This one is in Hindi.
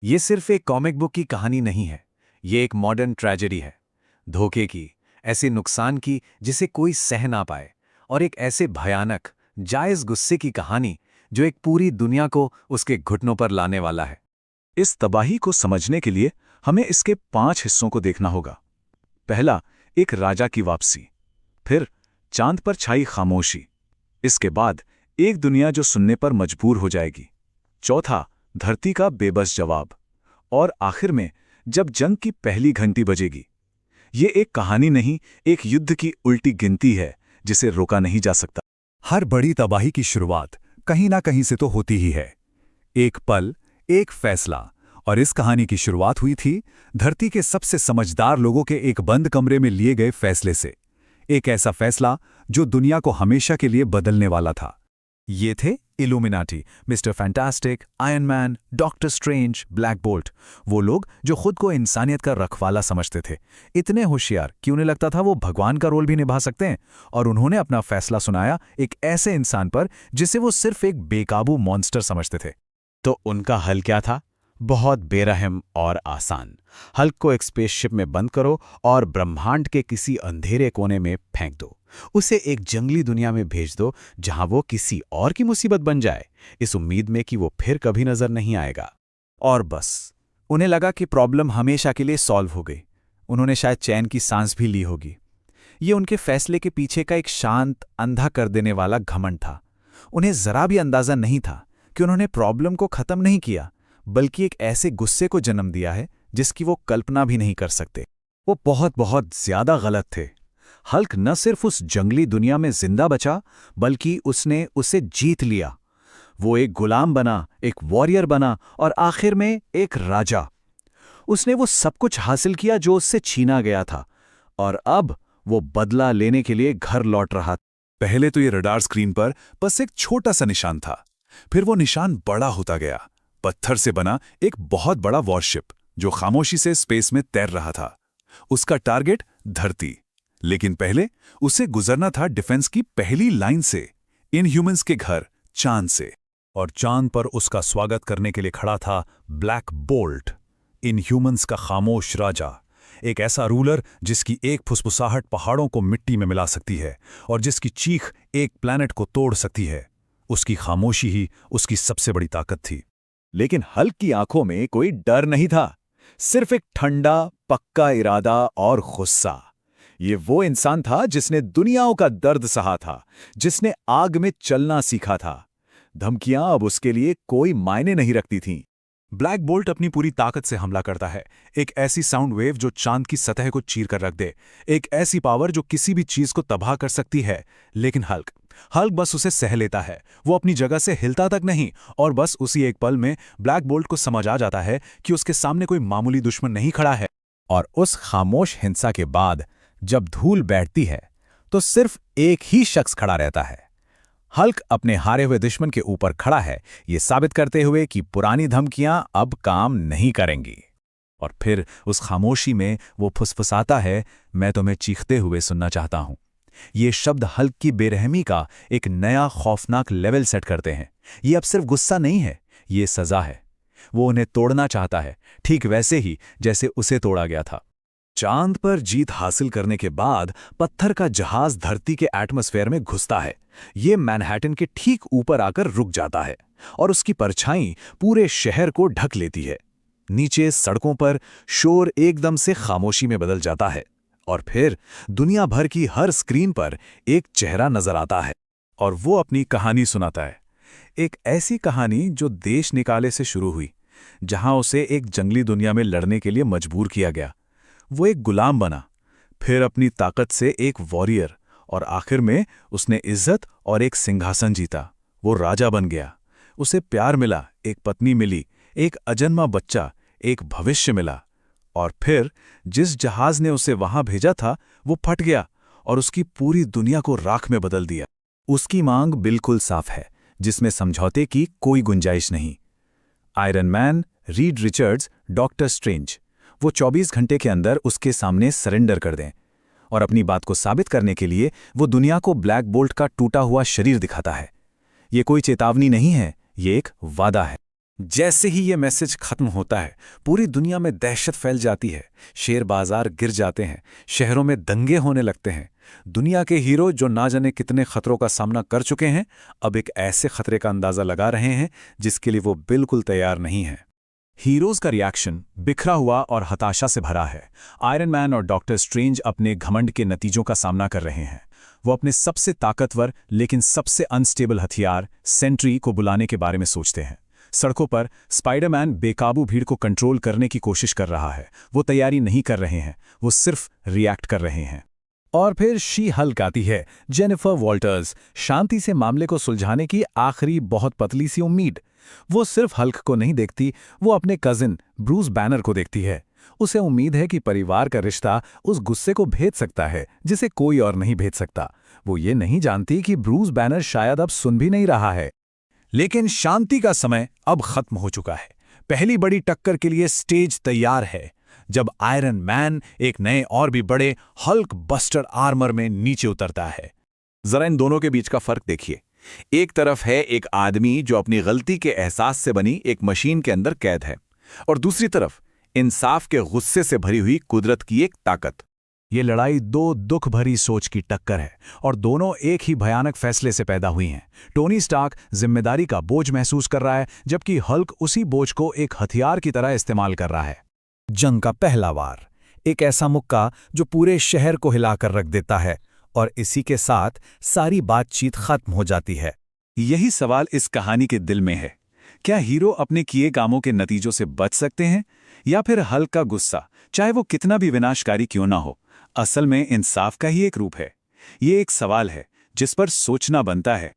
ये सिर्फ एक कॉमिक बुक की कहानी नहीं है, ये एक मॉडर्न ट्रेजेडी है। धोखे की, ऐसे नुकसान की जिसे कोई सह ना पाए, और एक ऐसे भयानक, जायज़ गुस्से की कहानी जो एक पूरी दुनिया को उसके घुटनों पर लाने वाला है। इस तबाही को समझने के लिए हमें इसके 5 हिस्सों को देखना होगा। पहला, एक राजा की वापसी। फिर, चांद पर छाई खामोशी। इसके बाद, एक दुनिया जो सुनने पर मजबूर हो जाएगी। चौथा, धरती का बेबस जवाब। और आखिर में, जब जंग की पहली घंटी बजेगी। ये एक कहानी नहीं, एक युद्ध की उल्टी गिनती है जिसे रोका नहीं जा सकता। हर बड़ी तबाही की शुरुआत कहीं ना कहीं से तो होती ही है। एक पल, एक फैसला। और इस कहानी की शुरुआत हुई थी धरती के सबसे समझदार लोगों के एक बंद कमरे में लिए गए फैसले से। एक ऐसा फैसला जो दुनिया को हमेशा के लिए बदलने वाला था। ये थे illuminati, mister fantastic, iron man, doctor strange, black bolt. वो लोग जो खुद को इंसानियत का रखवाला समझते थे, इतने होशियार कि उन्हें लगता था वो भगवान का रोल भी निभा सकते हैं। और उन्होंने अपना फैसला सुनाया एक ऐसे इंसान पर जिसे वो सिर्फ एक बेकाबू मॉन्स्टर समझते थे। तो उनका हल क्या था? बहुत बेरहम और आसान। हल्क को एक स्पेसशिप में बंद करो और ब्रह्मांड के किसी अंधेरे कोने में फेंक दो। उसे एक जंगली दुनिया में भेज दो जहां वो किसी और की मुसीबत बन जाए, इस उम्मीद में कि वो फिर कभी नजर नहीं आएगा। और बस, उन्हें लगा कि प्रॉब्लम हमेशा के लिए सॉल्व हो गई। उन्होंने शायद चैन की सांस भी ली होगी। ये उनके फैसले के पीछे का एक शांत, अंधा कर देने वाला घमंड था। उन्हें जरा भी अंदाजा नहीं था कि उन्होंने प्रॉब्लम को खत्म नहीं किया, बल्कि एक ऐसे गुस्से को जन्म दिया है जिसकी वो कल्पना भी नहीं कर सकते। वो बहुत बहुत ज्यादा गलत थे। हल्क न सिर्फ उस जंगली दुनिया में जिंदा बचा, बल्कि उसने उसे जीत लिया। वो एक गुलाम बना, एक वॉरियर बना और आखिर में एक राजा। उसने वो सब कुछ हासिल किया जो उससे छीना गया था, और अब वो बदला लेने के लिए घर लौट रहा था। पहले तो ये रडार स्क्रीन पर बस एक छोटा सा निशान था। फिर वो निशान बड़ा होता गया। पत्थर से बना एक बहुत बड़ा वॉरशिप जो खामोशी से स्पेस में तैर रहा था। उसका टारगेट धरती, लेकिन पहले उसे गुजरना था डिफेंस की पहली लाइन से, इनह्यूमंस के घर चांद से। और चांद पर उसका स्वागत करने के लिए खड़ा था ब्लैक बोल्ट, इनह्यूमंस का खामोश राजा। एक ऐसा रूलर जिसकी एक फुसफुसाहट पहाड़ों को मिट्टी में मिला सकती है और जिसकी चीख एक प्लैनेट को तोड़ सकती है। उसकी खामोशी ही उसकी सबसे बड़ी ताकत थी। लेकिन हल्क की आंखों में कोई डर नहीं था, सिर्फ एक ठंडा, पक्का इरादा और गुस्सा। ये वो इंसान था जिसने दुनियाओं का दर्द सहा था, जिसने आग में चलना सीखा था। धमकियां अब उसके लिए कोई मायने नहीं रखती थीं। ब्लैक बोल्ट अपनी पूरी ताकत से हमला करता है। एक ऐसी साउंड वेव जो चांद की सतह को चीर कर रख दे। एक ऐसी पावर जो किसी भी चीज को तबाह कर सकती है। लेकिन हल्क बस उसे सह लेता है। वो अपनी जगह से हिलता तक नहीं, और बस उसी एक पल में ब्लैक बोल्ट को समझ आ जाता है कि उसके सामने कोई मामूली दुश्मन नहीं खड़ा है। और उस खामोश हिंसा के बाद जब धूल बैठती है, तो सिर्फ एक ही शख्स खड़ा रहता है। हल्क अपने हारे हुए दुश्मन के ऊपर खड़ा है, ये साबित करते हुए कि पुरानी धमकियां अब काम नहीं करेंगी। और फिर उस खामोशी में वो फुसफुसाता है, मैं तुम्हें चीखते हुए सुनना चाहता हूं। ये शब्द हल्क की बेरहमी का एक नया खौफनाक लेवल सेट करते हैं। ये अब सिर्फ गुस्सा नहीं है, ये सजा है। वो उन्हें तोड़ना चाहता है, ठीक वैसे ही जैसे उसे तोड़ा गया था। चांद पर जीत हासिल करने के बाद पत्थर का जहाज धरती के एटमॉस्फेयर में घुसता है। ये मैनहट्टन के ठीक ऊपर आकर रुक जाता है और उसकी परछाई पूरे शहर को ढक लेती है। नीचे सड़कों पर शोर एकदम से खामोशी में बदल जाता है, और फिर दुनिया भर की हर स्क्रीन पर एक चेहरा नजर आता है, और वो अपनी कहानी सुनाता है। एक ऐसी कहानी जो देश निकाले से शुरू हुई, जहां उसे एक जंगली दुनिया में लड़ने के लिए मजबूर किया गया। वो एक गुलाम बना, फिर अपनी ताकत से एक वॉरियर, और आखिर में उसने इज्जत और एक सिंहासन जीता। वो राजा बन गया। उसे प्यार मिला, एक पत्नी मिली, एक अजन्मा बच्चा, एक भविष्य मिला। और फिर जिस जहाज ने उसे वहां भेजा था वो फट गया और उसकी पूरी दुनिया को राख में बदल दिया। उसकी मांग बिल्कुल साफ है, जिसमें समझौते की कोई गुंजाइश नहीं। Iron man, Reed Richards, doctor strange, वो 24 घंटे के अंदर उसके सामने सरेंडर कर दें, और अपनी बात को साबित करने के लिए वो दुनिया को ब्लैक बोल्ट का टूटा हुआ शरीर दिखाता है। ये कोई चेतावनी नहीं है, ये एक वादा है। जैसे ही ये मैसेज खत्म होता है, पूरी दुनिया में दहशत फैल जाती है। शेयर बाजार गिर जाते हैं, शहरों में दंगे होने लगते हैं। दुनिया के हीरो जो ना जाने कितने खतरों का सामना कर चुके हैं, अब एक ऐसे खतरे का अंदाजा लगा रहे हैं जिसके लिए वो बिल्कुल तैयार नहीं है। हीरोज का रिएक्शन बिखरा हुआ और हताशा से भरा है। आयरन मैन और डॉक्टर स्ट्रेंज अपने घमंड के नतीजों का सामना कर रहे हैं। वो अपने सबसे ताकतवर लेकिन सबसे अनस्टेबल हथियार सेंट्री को बुलाने के बारे में सोचते हैं। सड़कों पर स्पाइडरमैन बेकाबू भीड़ को कंट्रोल करने की कोशिश कर रहा है। वो तैयारी नहीं कर रहे हैं, वो सिर्फ रिएक्ट कर रहे हैं। और फिर शी हल्क आती है, जेनिफर वॉल्टर्स, शांति से मामले को सुलझाने की आखिरी बहुत पतली सी उम्मीद। वो सिर्फ हल्क को नहीं देखती, वो अपने कजिन ब्रूस बैनर को देखती है। उसे उम्मीद है कि परिवार का रिश्ता उस गुस्से को भेद सकता है जिसे कोई और नहीं भेद सकता। वो ये नहीं जानती कि ब्रूस बैनर शायद अब सुन भी नहीं रहा है। लेकिन शांति का समय अब खत्म हो चुका है। पहली बड़ी टक्कर के लिए स्टेज तैयार है, जब आयरन मैन एक नए और भी बड़े हल्क बस्टर आर्मर में नीचे उतरता है। जरा इन दोनों के बीच का फर्क देखिए। एक तरफ है एक आदमी जो अपनी गलती के एहसास से बनी एक मशीन के अंदर कैद है, और दूसरी तरफ इंसाफ के गुस्से से भरी हुई कुदरत की एक ताकत। ये लड़ाई दो दुख भरी सोच की टक्कर है, और दोनों एक ही भयानक फैसले से पैदा हुई हैं। टोनी स्टार्क जिम्मेदारी का बोझ महसूस कर रहा है, जबकि हल्क उसी बोझ को एक हथियार की तरह इस्तेमाल कर रहा है। जंग का पहला वार, एक ऐसा मुक्का जो पूरे शहर को हिलाकर रख देता है, और इसी के साथ सारी बातचीत खत्म हो जाती है। यही सवाल इस कहानी के दिल में है। क्या हीरो अपने किए कामों के नतीजों से बच सकते हैं, या फिर हल्क का गुस्सा, चाहे वो कितना भी विनाशकारी क्यों ना हो, असल में इंसाफ का ही एक रूप है? ये एक सवाल है जिस पर सोचना बनता है।